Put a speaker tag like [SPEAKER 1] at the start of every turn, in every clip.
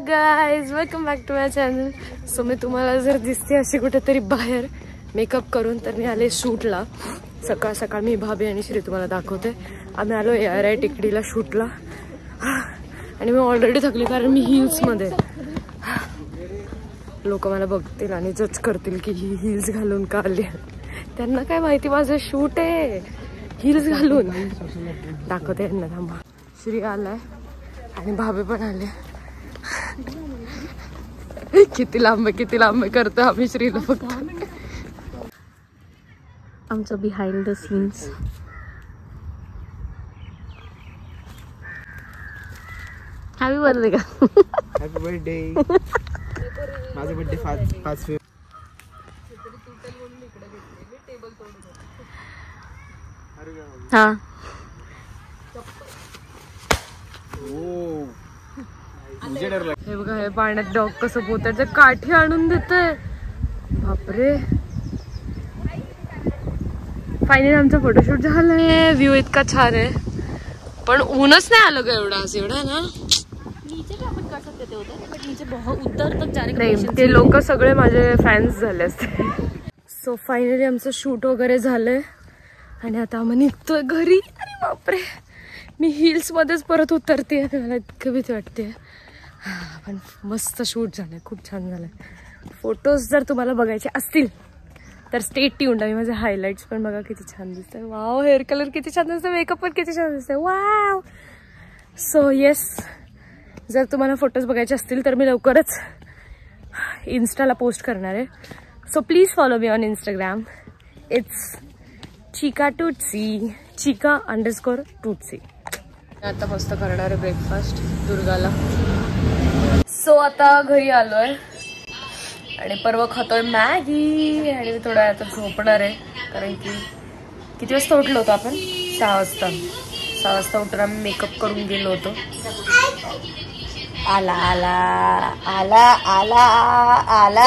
[SPEAKER 1] Guys, welcome back to my channel. So मी तुम्हाला जर दिसते अशी कुठेतरी बाहेर मेकअप करून, तर मी आले शूटला. सकाळ सकाळ मी, भाभी आणि श्री तुम्हाला दाखवते. आम्ही आलो ARI टेकडीला शूटला आणि मी ऑलरेडी थकली कारण मी हिल्समध्ये. लोक मला बघतील आणि जज करतील की ही हिल्स घालून का आली. त्यांना काय माहिती माझं शूट आहे हिल्स घालून. दाखवते यांना, थांबा. श्री आलाय आणि भाभी पण आले. किती लांब करतो आम्ही श्रीला फक्त. आमचं behind the scenes. Happy birthday का?
[SPEAKER 2] Happy birthday. माझा बर्थडे 5
[SPEAKER 1] हा. हे बघा, हे पाण्यात डॉग कसं पोहतात. काठी आणून देतय. बापरे. फायनली आमचा फोटोशूट झालाय. व्ह्यू इतका छान आहे, पण ऊनच नाही आलं ग एवढा ना. नाही, ते लोक सगळे माझे फॅन्स झाले असते. सो फायनली आमचं शूट वगैरे झालंय आणि आता आम्ही निघतोय घरी. अरे बापरे, मी हिल्स मध्येच परत उतरते. मला इतकं भीती वाटते. पण मस्त शूट झालंय, खूप छान झालंय. फोटोज जर तुम्हाला बघायचे असतील तर स्टे ट्यून्ड. आणि माझे हायलाइट्स पण बघा किती छान दिसतंय. वाव, हेअर कलर किती छान दिसतंय, मेकअप पण किती छान दिसतंय. वाव. सो येस, जर तुम्हाला फोटोज बघायचे असतील तर मी लवकरच इन्स्टाला पोस्ट करणार आहे. So please follow me on Instagram. It's चिका टूटसी, चिका_टूटसी. आता मस्त करणार आहे ब्रेकफास्ट दुर्गाला. सो आता घरी आलोय आणि परवा खातोय मॅगी. आणि मी थोड्या आता झोपणार आहे कारण की किती वाजता उठलो होतो आपण? 6 वाजता उठून आम्ही मेकअप करून गेलो होतो. आला आला आला आला आला.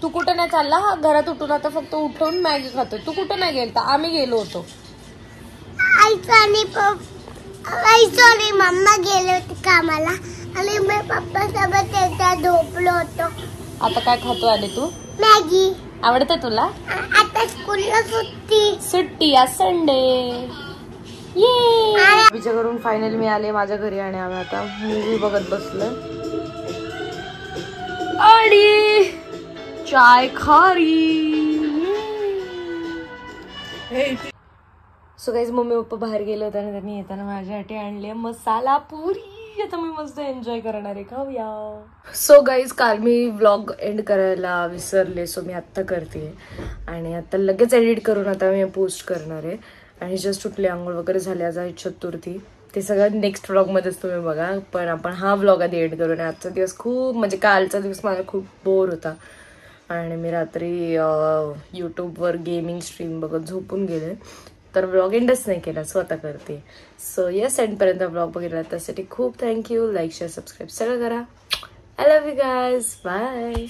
[SPEAKER 1] तू कुठं नाही चालला? हा, घरात उठून आता फक्त उठवून मॅगी खातोय. तू कुठं नाही गेलता? आम्ही गेलो होतो.
[SPEAKER 3] मम्मा गेले होते कामाला आणि मी पप्पा सोबत एकदा झोपलो होतो.
[SPEAKER 1] आता काय खातोय आणि तू?
[SPEAKER 3] मॅगी.
[SPEAKER 1] आवडते तुला?
[SPEAKER 3] आता स्कूलला
[SPEAKER 1] सुट्टी आज संडे. ये विचार करून फायनली मी आले माझ्या घरी आणि आम्ही आता मूवी बघत बसलोय आणि चाय खारी. सो गाईज, मम्मी पप्पा बाहेर गेले होते आणि त्यांनी येताना माझ्यासाठी आणले मसाला पुरी. आता मी मस्त एन्जॉय करणार आहे, खाऊया. सो गाईज, काल मी व्लॉग एंड करायला विसरले. सो मी आत्ता करते आणि आता लगेच एडिट करून आता मी पोस्ट करणार आहे. आणि जस्ट उठले, आंघोळ वगैरे झाले. आज आहे चतुर्थी. ते सगळं नेक्स्ट व्लॉगमध्येच तुम्ही बघा. पण आपण हा व्लॉग आधी एंड करू. आजचा दिवस खूप, म्हणजे कालचा दिवस माझा खूप बोर होता आणि मी रात्री यूट्यूबवर गेमिंग स्ट्रीम बघत झोपून गेले. तर व्लॉग एंडच नाही केला, स्वतः करते. सो येस, एंडपर्यंत व्लॉग बघितला त्यासाठी खूप थँक्यू. लाईक, शेअर, सबस्क्राईब सगळं करा. I love you guys. Bye.